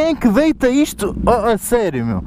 Quem é que deita isto? Oh, a sério, meu.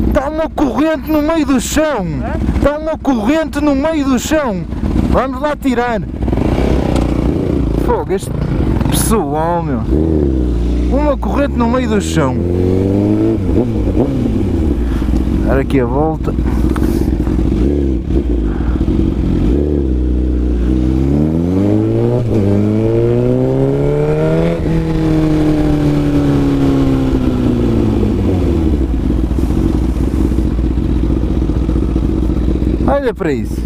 Está uma corrente no meio do chão! Está uma corrente no meio do chão! Vamos lá tirar! Fogo, este pessoal, meu! Uma corrente no meio do chão! Dar aqui a volta! Olha para isso!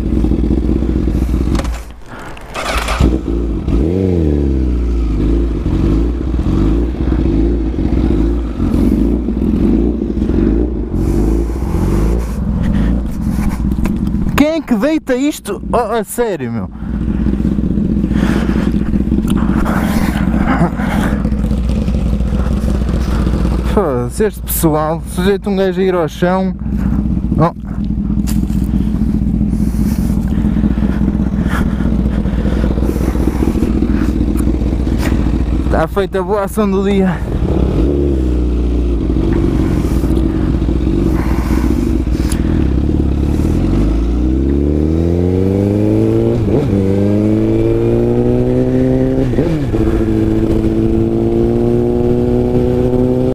Quem é que deita isto? Oh, a sério, meu! Foda-se, este pessoal sujeita um gajo a ir ao chão. Oh. Está feita a boa ação do dia.